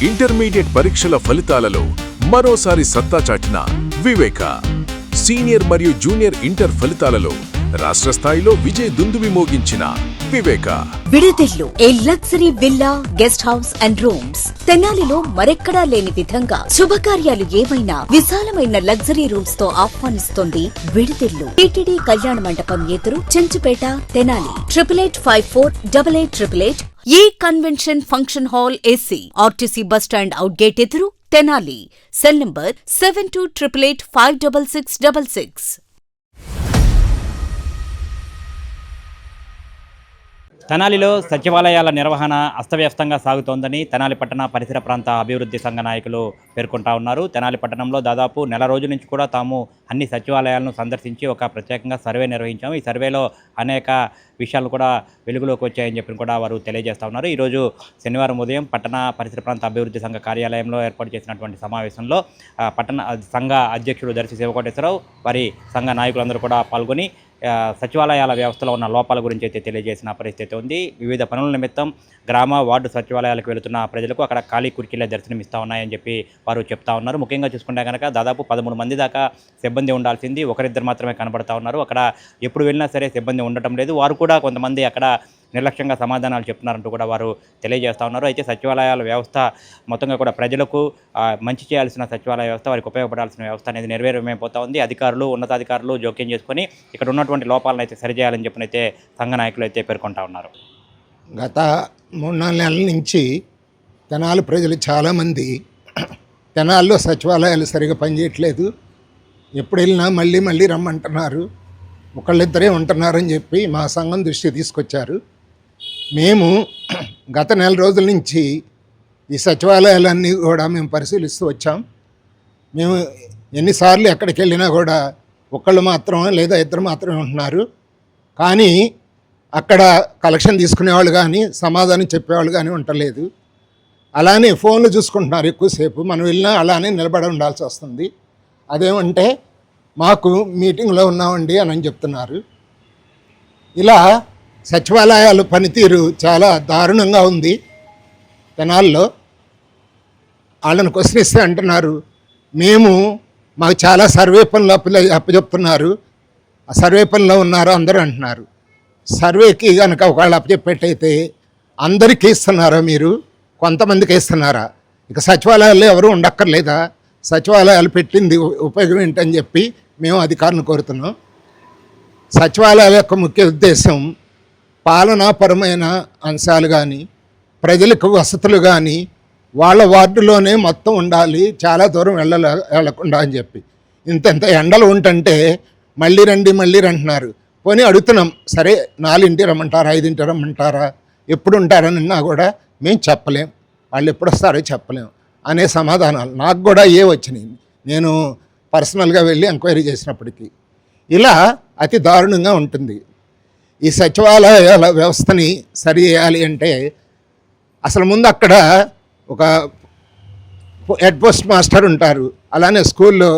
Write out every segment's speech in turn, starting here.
Intermediate పరీక్షల ఫలితాలలో మరోసారి సత్తా చాటిన వివేక. సీనియర్ మరియు జూనియర్ ఇంటర్ ఫలితాలలో రాష్ట్ర స్థాయిలో విజయ దుందుబి మోగించిన వివేక. విడుదిల్లు a luxury villa, guest house and rooms. తెనాలిలో మరెక్కడా లేని విధంగా శుభకార్యాలు ఏమైనా విశాలమైన లగ్జరీ రూమ్స్ తో ఆహ్వానిస్తోంది విడుదిల్లు. టిటిడి కళ్యాణ మండపం ఎదురు, చెంచుపేట, తెనాలి. 8854888888. ఈ convention function hall AC, RTC bus stand out gate ఎదురు, తెనాలి. Cell number 7288856666. తెనాలిలో సచివాలయాల నిర్వహణ అస్తవ్యస్తంగా సాగుతోందని తెనాలి పట్టణ పరిసర ప్రాంత అభివృద్ధి సంఘ నాయకులు పేర్కొంటా ఉన్నారు. తెనాలి పట్టణంలో దాదాపు నెల రోజుల నుంచి కూడా తాము అన్ని సచివాలయాలను సందర్శించి ఒక ప్రత్యేకంగా సర్వే నిర్వహించాము. ఈ సర్వేలో అనేక విషయాలు కూడా వెలుగులోకి వచ్చాయని చెప్పి కూడా వారు తెలియజేస్తూ ఉన్నారు. ఈరోజు శనివారం ఉదయం పట్టణ పరిసర ప్రాంత అభివృద్ధి సంఘ కార్యాలయంలో ఏర్పాటు చేసినటువంటి సమావేశంలో పట్టణ సంఘ అధ్యక్షుడు దర్శి శివకోటేశ్వరరావు, వారి సంఘ నాయకులందరూ కూడా పాల్గొని సచివాలయాల వ్యవస్థలో ఉన్న లోపాల గురించి అయితే తెలియజేసిన పరిస్థితి ఉంది. వివిధ పనుల నిమిత్తం గ్రామ వార్డు సచివాలయాలకు వెళుతున్న ప్రజలకు అక్కడ ఖాళీ కుర్చీలే దర్శనమిస్తూ ఉన్నాయని చెప్పి వారు చెప్తా ఉన్నారు. ముఖ్యంగా చూసుకుంటే కనుక దాదాపు 13 మంది దాకా సిబ్బంది ఉండాల్సింది, ఒకరిద్దరు మాత్రమే కనబడతా ఉన్నారు. అక్కడ ఎప్పుడు వెళ్ళినా సరే సిబ్బంది ఉండటం లేదు. వారు కూడా కొంతమంది అక్కడ నిర్లక్ష్యంగా సమాధానాలు చెప్తున్నారంటూ కూడా వారు తెలియజేస్తూ ఉన్నారు. అయితే సచివాలయాల వ్యవస్థ మొత్తంగా కూడా ప్రజలకు మంచి చేయాల్సిన సచివాలయ వ్యవస్థ, వారికి ఉపయోగపడాల్సిన వ్యవస్థ అనేది నెరవేరమైపోతూ ఉంది. అధికారులు, ఉన్నతాధికారులు జోక్యం చేసుకొని ఇక్కడ ఉన్నటువంటి లోపాలను అయితే సరిచేయాలని చెప్పినైతే సంఘ నాయకులు అయితే పేర్కొంటా ఉన్నారు. గత 3-4 నెలల నుంచి తెనాలి ప్రజలు చాలామంది తెనాల్లో సచివాలయాలు సరిగా పనిచేయట్లేదు, ఎప్పుడు వెళ్ళినా మళ్ళీ మళ్ళీ రమ్మంటున్నారు, ఒకళ్ళిద్దరే ఉంటున్నారని చెప్పి మా సంఘం దృష్టికి తీసుకొచ్చారు. మేము గత నెల రోజుల నుంచి ఈ సచివాలయాలన్నీ కూడా మేము పరిశీలిస్తూ వచ్చాం. మేము ఎన్నిసార్లు ఎక్కడికి వెళ్ళినా కూడా ఒకళ్ళు మాత్రమే లేదా ఇద్దరు మాత్రమే ఉంటున్నారు. కానీ అక్కడ కలెక్షన్ తీసుకునేవాళ్ళు కానీ సమాధానం చెప్పేవాళ్ళు కానీ ఉండలేదు. అలానే ఫోన్లు చూసుకుంటున్నారు ఎక్కువసేపు. మనం వెళ్ళినా అలానే నిలబడి ఉండాల్సి వస్తుంది. అదేమంటే మాకు మీటింగ్లో ఉన్నామండి అని చెప్తున్నారు. ఇలా సచివాలయాల పనితీరు చాలా దారుణంగా ఉంది. తెనాల్లో వాళ్ళని క్వశ్చన్ ఇస్తే అంటున్నారు, మాకు చాలా సర్వే పనులు అప్పచెప్తున్నారు, ఆ సర్వే పనిలో ఉన్నారు అందరూ అంటున్నారు. సర్వేకి కనుక ఒకళ్ళు అప్పచెప్పేటైతే అందరికీ ఇస్తున్నారా, మీరు కొంతమందికి ఇస్తున్నారా? ఇక సచివాలయాల్లో ఎవరు ఉండక్కర్లేదా? సచివాలయాలు పెట్టింది ఉపయోగం ఏంటని చెప్పి మేము అధికారులను కోరుతున్నాం. సచివాలయాల యొక్క ముఖ్య ఉద్దేశం పాలనాపరమైన అంశాలు కానీ, ప్రజలకు వసతులు కానీ వాళ్ళ వార్డులోనే మొత్తం ఉండాలి, చాలా దూరం వెళ్ళకుండా అని చెప్పి. ఇంత ఎండలు ఉంటుంటే మళ్ళీ రండి అంటున్నారు. పోనీ అడుగుతున్నాం, సరే 4 రమ్మంటారా, 5 రమ్మంటారా, ఎప్పుడు ఉంటారన్నా కూడా మేము చెప్పలేం, వాళ్ళు ఎప్పుడు వస్తారో చెప్పలేం అనే సమాధానాలు నాకు కూడా వచ్చినాయి. నేను పర్సనల్గా వెళ్ళి ఎంక్వైరీ చేసినప్పటికీ ఇలా అతి దారుణంగా ఉంటుంది. ఈ సచివాలయాల వ్యవస్థని సరి చేయాలి అంటే అసలు ముందు అక్కడ ఒక హెడ్ పోస్ట్ మాస్టర్ ఉంటారు, అలానే స్కూల్లో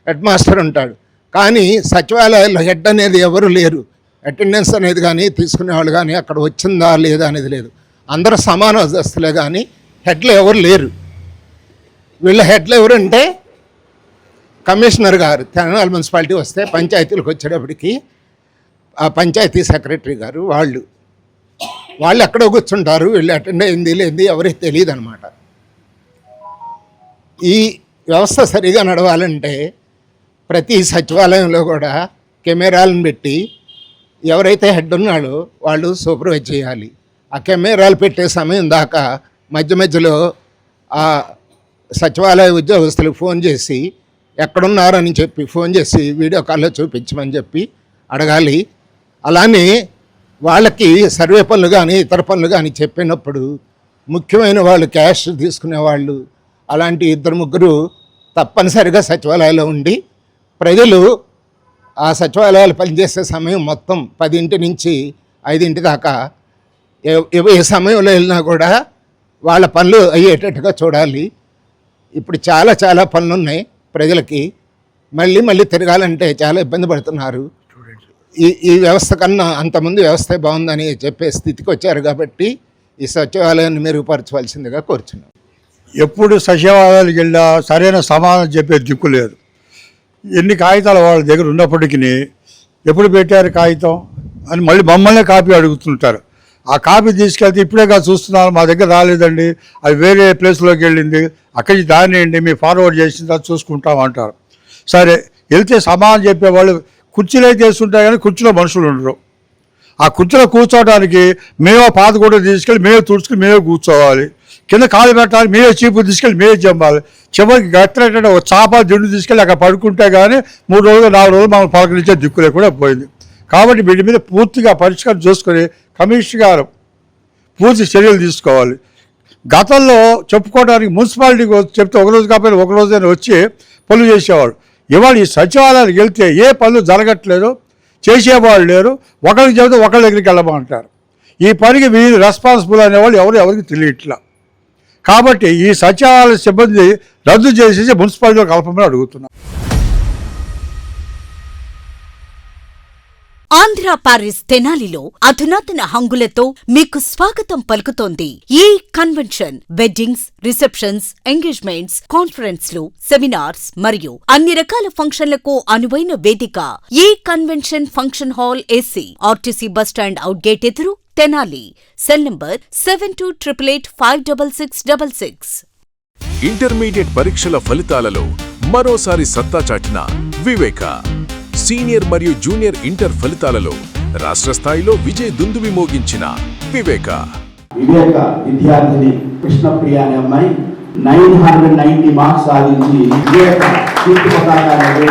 హెడ్ మాస్టర్ ఉంటాడు. కానీ సచివాలయాల్లో హెడ్ అనేది ఎవరు లేరు. అటెండెన్స్ అనేది కానీ తీసుకునేవాళ్ళు కానీ అక్కడ వచ్చిందా లేదా అనేది లేదు. అందరూ సమాన దస్తులే కానీ హెడ్లు ఎవరు లేరు. వీళ్ళ హెడ్లు ఎవరంటే కమిషనర్ గారు, తెనాలి మున్సిపాలిటీ వస్తే పంచాయతీలకు వచ్చేటప్పటికి ఆ పంచాయతీ సెక్రటరీ గారు వాళ్ళు ఎక్కడో కూర్చుంటారు. వీళ్ళు అటెండ్ అయింది లేదు ఎవరికి తెలియదు అనమాట. ఈ వ్యవస్థ సరిగా నడవాలంటే ప్రతి సచివాలయంలో కూడా కెమెరాలను పెట్టి ఎవరైతే హెడ్ ఉన్నాడో వాళ్ళు సూపర్వైజ్ చేయాలి. ఆ కెమెరాలు పెట్టే సమయం దాకా మధ్యలో ఆ సచివాలయ ఉద్యోగస్తులకు ఫోన్ చేసి ఎక్కడున్నారని చెప్పి ఫోన్ చేసి వీడియో కాల్లో చూపించమని చెప్పి అడగాలి. అలానే వాళ్ళకి సర్వే పనులు కానీ ఇతర పనులు కానీ చెప్పినప్పుడు ముఖ్యమైన వాళ్ళు క్యాష్ తీసుకునేవాళ్ళు అలాంటి 2-3 తప్పనిసరిగా సచివాలయంలో ఉండి ప్రజలు ఆ సచివాలయాలు పనిచేసే సమయం మొత్తం 10 నుంచి 5 దాకా ఏ సమయంలో వెళ్ళినా కూడా వాళ్ళ పనులు అయ్యేటట్టుగా చూడాలి. ఇప్పుడు చాలా పనులు ఉన్నాయి ప్రజలకి, మళ్ళీ తిరగాలంటే చాలా ఇబ్బంది పడుతున్నారు. ఈ వ్యవస్థ కన్నా అంతకుముందు వ్యవస్థ బాగుందని చెప్పే స్థితికి వచ్చారు. కాబట్టి ఈ సచివాలయాన్ని మెరుగుపరచవలసిందిగా కోరుచున్నాం. ఎప్పుడు సచివాలయాలకు వెళ్ళా సరైన సమాధానం చెప్పే దిక్కు లేదు. ఎన్ని కాగితాలు వాళ్ళ దగ్గర ఉన్నప్పటికీ ఎప్పుడు పెట్టారు కాగితం అని మళ్ళీ మమ్మల్నే కాపీ అడుగుతుంటారు. ఆ కాపీ తీసుకెళ్తే ఇప్పుడే కాదు చూస్తున్నారు, మా దగ్గర రాలేదండి, అది వేరే ప్లేస్లోకి వెళ్ళింది, అక్కడి దానియండి మేము ఫార్వర్డ్ చేసిన తర్వాత చూసుకుంటామంటారు. సరే వెళ్తే సమాధానం చెప్పేవాళ్ళు కుర్చీలు అయితే వేస్తుంటాయి కానీ కుర్చీలో మనుషులు ఉండరు. ఆ కుర్చీలో కూర్చోవడానికి మేమే పాత కూడా తీసుకెళ్ళి మేమే తుడుచుకుని మేమే కూర్చోవాలి. కింద కాలు పెట్టాలి, మేమే చీపు తీసుకెళ్ళి మేమే చెంపాలి. చివరికి గట్టేటంటే ఒక చాప దిండు తీసుకెళ్ళి అక్కడ పడుకుంటే కానీ 3 రోజులు 4 రోజులు మమ్మల్ని పలకరించే దిక్కు లేకుండా పోయింది. కాబట్టి వీటి మీద పూర్తిగా పరిష్కారం చేసుకొని కమిషనర్ గారు పూర్తి చర్యలు తీసుకోవాలి. గతంలో చెప్పుకోవడానికి మున్సిపాలిటీకి చెప్తే ఒకరోజు కాకపోయినా ఒక రోజైనా వచ్చి పనులు చేసేవాడు. ఇవాళ ఈ సచివాలయానికి వెళ్తే ఏ పనులు జరగట్లేదు, చేసేవాళ్ళు లేరు. ఒకరికి చెబితే ఒకరి దగ్గరికి వెళ్ళమంటారు. ఈ పనికి వీళ్ళు రెస్పాన్సిబుల్ అనేవాళ్ళు ఎవరికి తెలియట్లా. కాబట్టి ఈ సచివాలయ సిబ్బంది రద్దు చేసేసి మున్సిపాలిటీలో కలపమని అడుగుతున్నారు. ఆంధ్ర పారిస్ తెనాలిలో అధునాతన హంగులతో మీకు స్వాగతం పలుకుతోంది ఈ కన్వెన్షన్. వెడ్డింగ్స్, రిసెప్షన్స్, ఎంగేజ్మెంట్స్, కాన్ఫరెన్స్లు, సెమినార్స్ మరియు అన్ని రకాల ఫంక్షన్లకు అనువైన వేదిక ఈ convention function hall AC, RTC bus stand out gate ఎదురు, తెనాలి. Cell number 7288566666. ఇంటర్మీడియట్ పరీక్షల ఫలితాలలో మరోసారి సత్తా చాటిన వివేక. సీనియర్ మరియు జూనియర్ ఇంటర్ ఫలితాలలో రాష్ట్ర స్థాయిలో విజయ దుందువి మోగించిన వివేక విద్యార్థిని కృష్ణప్రియ అనే అమ్మాయి 990 మార్క్స్ సాధించి వివేక కీర్తి పతాకాన్ని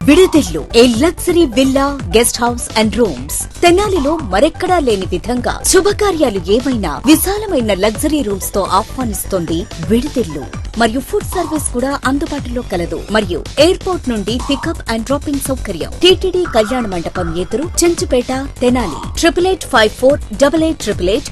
విడుదెల్లు a luxury villa, guest house and rooms. తెనాలిలో మరెక్కడా లేని విధంగా శుభకార్యాలు ఏమైనా విశాలమైన లగ్జరీ రూమ్స్ తో ఆహ్వానిస్తోంది విడుదెల్లు. మరియు ఫుడ్ సర్వీస్ కూడా అందుబాటులో కలదు. మరియు ఎయిర్పోర్ట్ నుండి పికప్ అండ్ డ్రాపింగ్ సౌకర్యం. టీటీడీ కళ్యాణ మండపం ఎదురు, చెంచుపేట, తెనాలి. 88548888